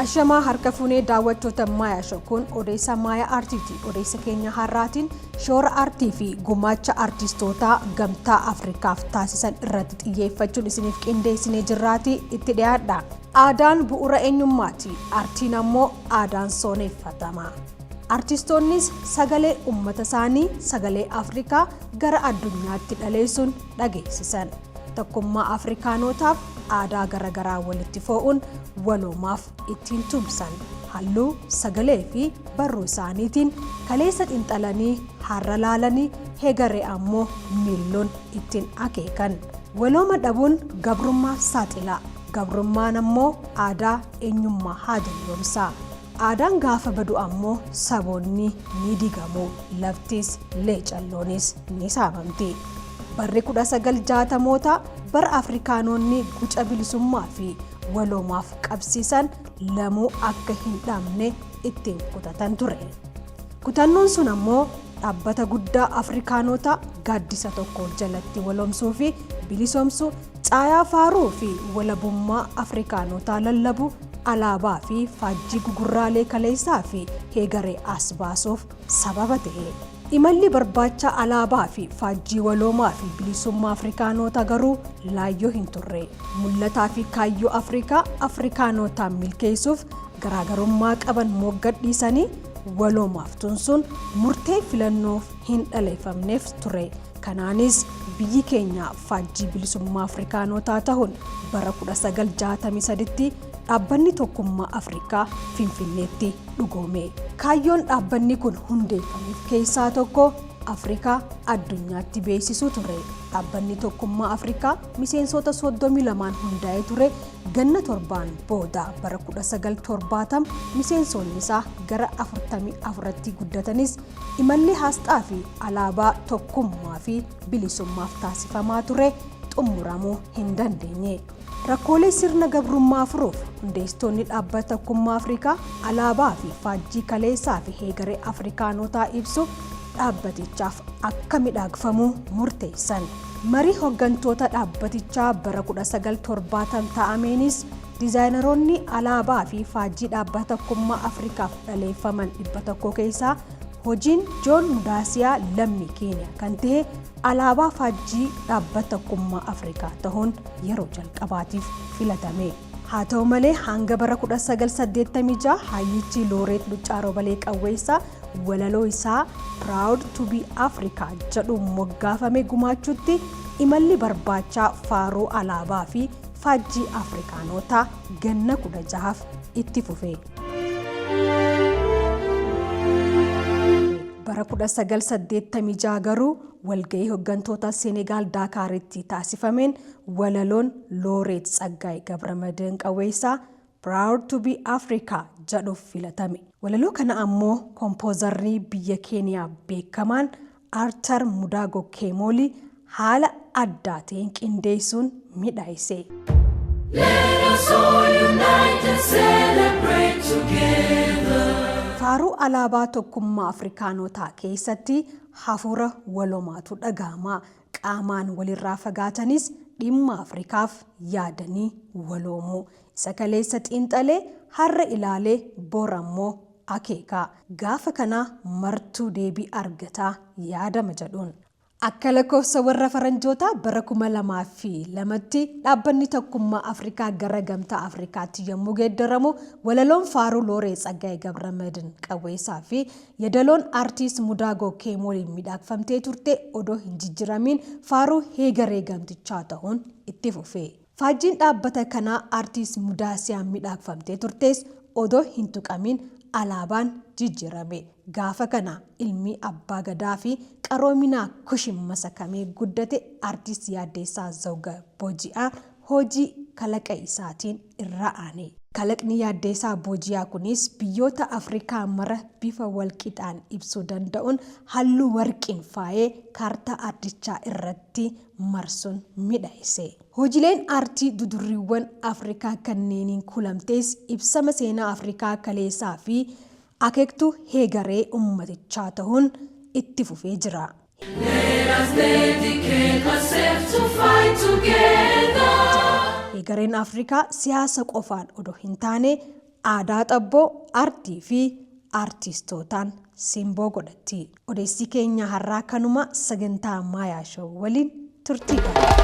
Ashamaa harka fuunee daawwattoota mayashow kun Odeessa Maya artiiti. Odeessa keenya har'aatiin shoora artii fi gumaacha artistoota gamtaa Afrikaaf taasisan irratti xiyyeeffachuun isiniif qindeessinee jirraati itti dhiyaadha. Aadaan bu'uura eenyummaati. Artiin ammoo aadaan sooneeffatama. Artistoonnis sagalee uummata isaanii sagalee Afrikaa gara addunyaatti dhaleessuun dhageessisan. Tokkummaa Afrikaanotaaf aadaa garagaraa walitti foo'uun waloomaaf ittiin tumsan halluu sagalee fi barruu isaaniitiin kaleessa xinxalanii har'a laalanii heegaree ammoo miilloon ittiin akeekan. Walooma dhabuun gabrummaaf saaxila. Gabrummaan ammoo aadaa eenyummaa haadamyoomsa. Aadaan gaafa badu ammoo saboonni ni digamu. Laftis leecalloonis ni saamamti. Barri 1960moota bara Afrikaanonni guca bilisummaa fi waloomaaf qabsiisan lamuu akka hin dhabne ittiin kutatan ture. Kutannoon sun ammoo dhaabbata guddaa Afrikaanota gaaddisa tokko jalatti waloomsuu fi bilisoomsuu caayaa faaruu fi walabummaa Afrikaanotaa lallabu alaabaa fi faajjii gugurraalee kaleessaa fi heegaree as baasuuf sababa ta'e. Imalli barbaacha alaabaa fi faajjii waloomaa fi bilisummaa Afrikaanota garuu laayyoo hin turre. Mul'ataa fi kaayyoo Afrikaanotaan milkeessuuf garaagarummaa qaban moggadhiisanii waloomaaf tumsuun murtee filannoof hin dhaleeffamneef ture. Kanaanis biyyi keenya faajjii bilisummaa Afrikaanotaa ta'uun bara 1963tti dhaabbanni tokkummaa Afrikaa Finfinneetti dhugoome. Kaayyoon dhaabbanni kun hundeeffameef keessaa tokko Afrikaa addunyaatti beeksisuu ture. Dhaabbanni tokkummaa Afrikaa miseensota 32 hundaa'ee ture. Ganna 7 booda bara 1970 miseensonni isaa gara 44tti guddatanis imalli haasxaa fi alaabaa tokkummaa fi bilisummaaf taasifamaa ture xumuramuu hin dandeenye. Rakkoolee sirna gabrummaa furuuf hundeessitoonni dhaabbata tokkummaa Afrikaa alaabaa fi faajjii kaleessaa fi heegaree Afrikaanotaa ibsu dhaabbatichaaf akka midhaagfamu murteessan. Marii hooggantoota dhaabbatichaa bara 1970 ta'ameenis dizaayineroonni alaabaa fi faajjii dhaabbata tokkummaa Afrikaaf dhaleeffaman 100 keessaa hojiin Joon Mudaasiyaa lammii Keeniyaa kan ta'e alaabaa faajjii dhaabbata tokkummaa Afrikaa ta'uun yeroo jalqabaatiif filatame. Haa ta'u malee hanga bara 1986 hayyichi Looreet Luccaa Robalee Qawweessaa walaloo isaa Proud to be Africa jedhuun moggaafame gumaachuutti imalli barbaachaa faaruu alaabaa fi faajjii Afrikaanotaa ganna 16f itti fufe. Bara 1986 garuu walgahii hooggantoota Senegaal Daakaaritti taasifameen walaloon Looreet Tsaggaayee Gabramadeen Qawweessaa Proud to be Africa jedhuuf filatame. Walaloo kana ammoo kompoozarrii biyya Keeniyaa beekamaan Arthur Mudago Keemoli haala addaa ta'een qindeessuun midhaayise. Let us all unite and celebrate together. Faaruu alaabaa tokkummaa Afrikaanotaa keessatti hafuura waloomaatu dhagahama. Qaamaan walirraa fagaatanis dhimma Afrikaaf yaadanii waloomuu. Isa kaleessa xiinxalee har'a ilaalee borammoo akeeka. Gaafa kana martuu deebii argataa yaadama jedhuun. Akka lakkoofsa warra faranjootaa bara 2002tti dhaabbanni tokkummaa Afrikaa gara gamtaa Afrikaatti yommuu geeddaramu walaloon faaruu Looreet Tsaggaayee Gabramadeen Qawweessaa fi yadaloon artiist Mudago Keemoliin midhaagfamtee turte odoo hin jijjiramiin faaruu heegaree gamtichaa ta'uun itti fufe. Faajjiin dhaabbata kanaa artiist Mudaasiyaan midhaagfamtee turtes odoo hin tuqamin alaabaan jijjirame. Gaafa kana ilmi abbaa gadaa fi qaroominaa kushin masakamee guddate artiist Yaaddeessaa Zawga Booji'aa hojii kalaqa isaatiin irra aane. Kalaqni Yaaddeessaa Booji'aa kunis biyyoota Afrikaa mara bifa walqixaan ibsuu danda'uun halluu warqiin faayee kaartaa addichaa irratti marsuun midhaayise. Hojiileen aartii dudurriiwwan Afrikaa kanneeniin kulamtees ibsama seenaa Afrikaa kaleessaa fi akeektuu heegaree ummatichaa ta'uun itti fufee jira. Let us dedicate ourselves to fight together. Heegareen Afrikaa siyaasa qofaan odoo hin taane aadaa xabboo aartii fi aartistootaan simboo godhatti. Odeessi keenya har'aa kanuma sagantaa mayashow waliin turtii gaarii.